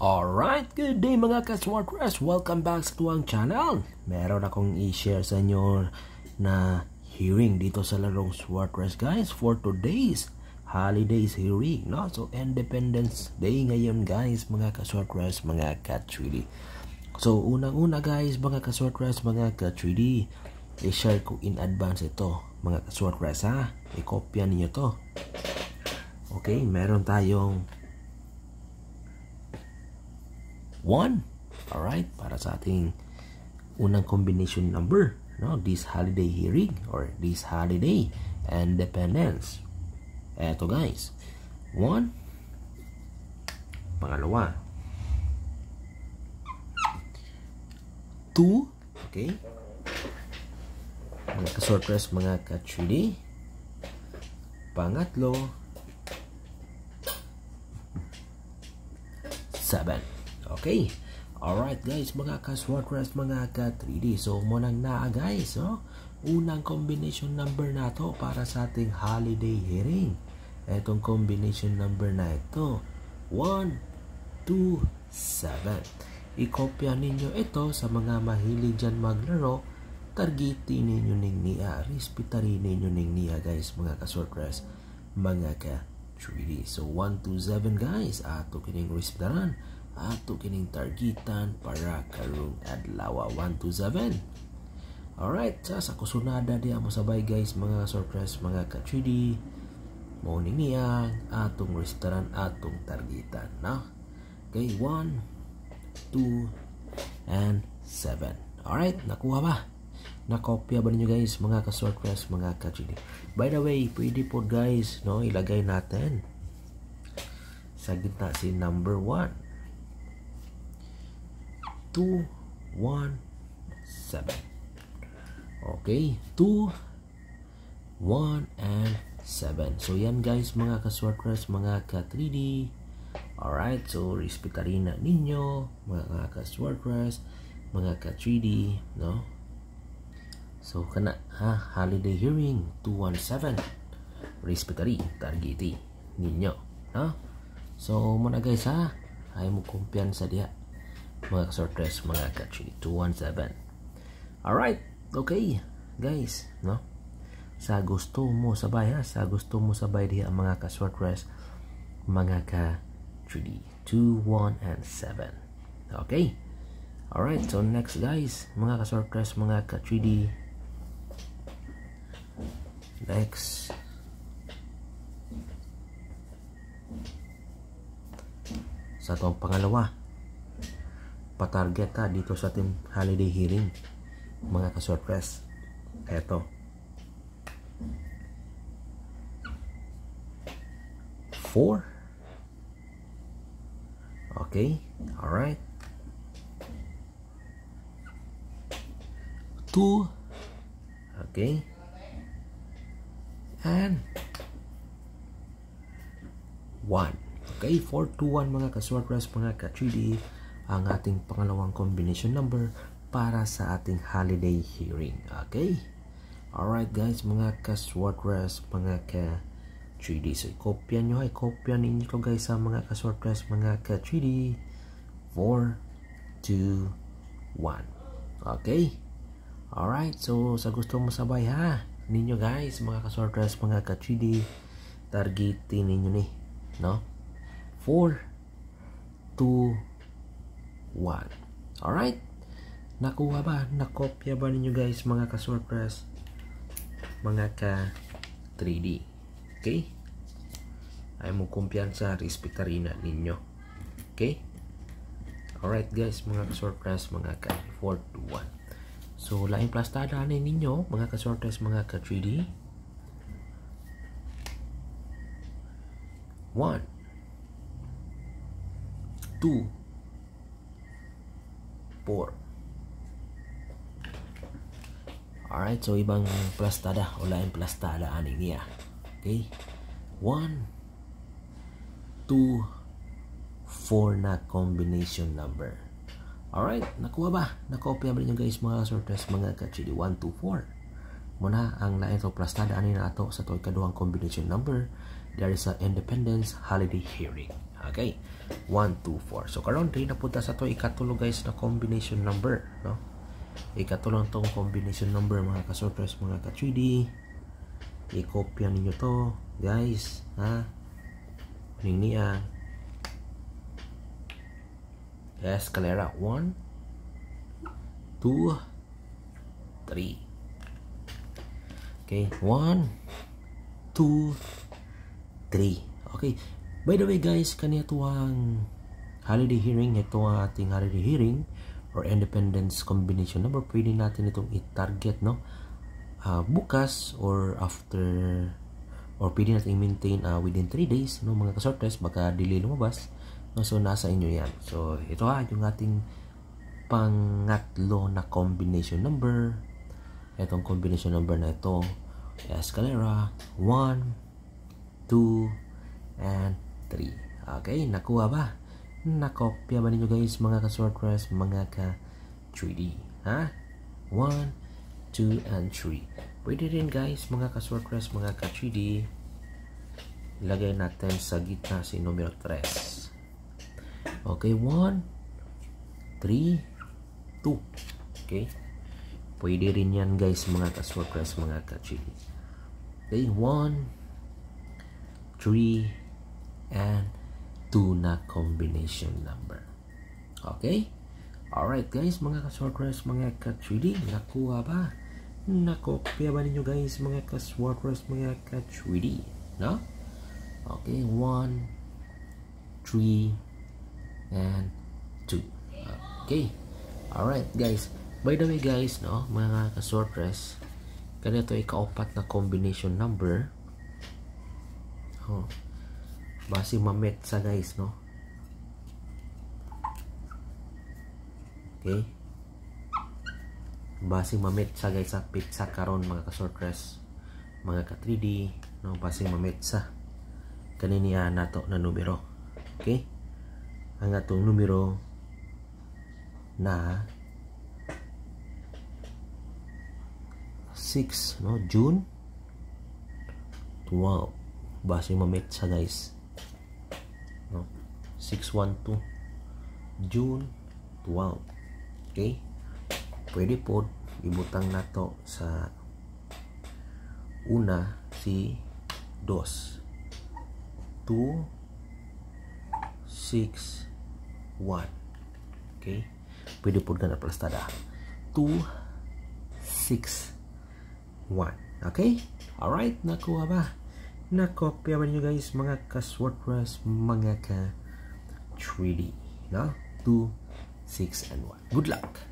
Alright, good day mga ka-Swarters! Welcome back sa tuwang channel. Meron akong i-share sa inyo na hearing dito sa larong Swarters guys for today's holidays hearing, no? So Independence Day ngayon guys mga ka-Swarters, mga ka-3D. So unang-una guys mga ka-Swarters, mga ka-3D, i-share ko in advance ito mga ka-Swarters ha. I-kopya niyo to. Okay, meron tayong 1. Alright, para sa ating unang combination number, no? This holiday hearing or this holiday independence. Eto guys, 1. Pangalawa, 2. Okay, mga ka-Swarters, mga ka-3D. Pangatlo, 7. Okay. Alright guys, mga ka-Swarters, mga ka-3D. So, munang naa guys, no? Unang combination number na to para sa ating holiday hearing. Etong combination number na ito, 1, 2, 7. I-kopya ninyo ito sa mga mahilig dyan maglaro. Targeti ninyo ning niya. Respetari ninyo ning niya guys, mga ka-Swarters, mga ka-3D. So, 1, 2, 7 guys. Ato kining respetaran. Ato kining targetan para karong adlaw. 1, 2, 7. Alright, sa kusunada diya mo sabay guys mga surprise, mga ka-3D. Morning niya atong restaurant, atong targetan, no? Okay, 1, 2, and 7. Alright, nakuha ba? Nakopya ba ninyo guys mga ka-surprise, mga ka-3D? By the way, pwede po guys, no, ilagay natin sa gitna si number 1. 2, 1, 7. Okay, 2, 1, and 7. So yan guys mga ka-Swarters, mga ka-3D. Alright, so respetarin na ninyo mga ka-Swarters, mga ka-3D, no? So kana ha, holiday hearing 217. Respetari targeti ninyo, no? So muna guys ha, ay mo kumpiyansa diha mga ka-Swarters, mga ka-3D. 217. Alright, okay guys, no? Sa gusto mo sabay ha, sa gusto mo sabay diha mga ka-Swarters, mga ka-3D. 2, 1, and 7. Okay. Alright, so next guys, mga ka-Swarters, mga ka-3D. Next, sa itong pangalawa, patarget ha dito sa ating holiday hearing mga ka-Swarters. Eto, 4. Okay, alright. 2. Okay, and 1. Okay, 4, 2, 1 mga ka-Swarters, mga ka-3D, ang ating pangalawang combination number para sa ating holiday hearing. Okay, alright guys, mga ka-Swarters, mga ka-3D. So ikopya nyo, ikopya ninyo to guys sa mga ka-Swarters, mga ka-3D. 4, 2, 1. Okay, alright, so sa gusto mo sabay ha ninyo guys mga ka-Swarters, mga ka-3D, targetin ninyo ni, no? 4, 2, 1. Alright, nakuha ba? Nakopya ba ninyo guys mga ka-Swarters, mga ka-3D? Okay, ay mo kumpiyansa, respetarin na ninyo. Okay, alright guys mga ka-Swarters, mga ka-4, 2, 1. So laing plastada na ninyo mga ka-Swarters, mga ka-3D. 1, 2, 4. Alright, so ibang plastada o laing plastada ani niya. Okay, 1, 2, 4 na combination number. Alright, nakuha ba? Nakopya ba ninyo guys mga Swarters, mga ka-3D? 1, 2, 4. Muna ang lain to plastada ani na ato sa to ikaduhang combination number. There is a Independence holiday hearing. Okay, 1, 2, 4. So karon rin napunta sa to ikatulo guys na combination number, no? Ikatulong tong combination number mga ka-sortress, mga ka-3D. I-copy ninyo to guys, ha? Ning niya escalera 1, 2, 3. Okay, 1, 2, 3. Okay, by the way guys, kaniya tuwang holiday hearing, ito ang ating holiday hearing or independence combination number. Pwede natin itong i-target, no? Bukas or after, or pwede natin i-maintain within 3 days, no, mga ka-sortress, baka delay lumabas, no? So nasa inyo yan. So ito yung ating pangatlo na combination number. Itong combination number na ito, escalera 1, 2, and 3. Okay, nakuha ba? Nakopya ba ninyo guys, mga ka-sortress, mga ka-3D, ha? 1, 2, and 3. Pwede rin guys, mga ka-sortress, mga ka-3D, ilagay natin sa gitna si numero 3. Okay, 1, 3, 2. Okay, pwede rin yan guys, mga ka-sortress, mga ka-3D. Okay, 1, 3, and 2 na combination number. Okay, alright guys, mga ka-sortress, mga ka-3D, nakuha ba? Nakopya ba ninyo guys, mga ka-sortress, mga ka-3D, no? Okay, 1, 3, and 2. Okay, alright guys, by the way guys, no, mga ka-sortress, ganito ika-4 na combination number. Base mamit sa guys, no? Okay, base mamit sa guys sa pizza karon, mga ka-sortress, mga ka-3D, no? Base mamit sa kaniniya nato na numero. Okay, ang atong numero na 6, no, June 12. Base mamit sa guys, no, 612 June 12. Okay, pwede po ibutang nato sa una si 2, 2, 6, 1. Okay, pwede po na plastada 2, 6, 1. Okay, alright, nakuha ba? Nakopya ba nyo guys, mga ka-sortress, mga ka-3D, no? 2, 6, and 1. Good luck!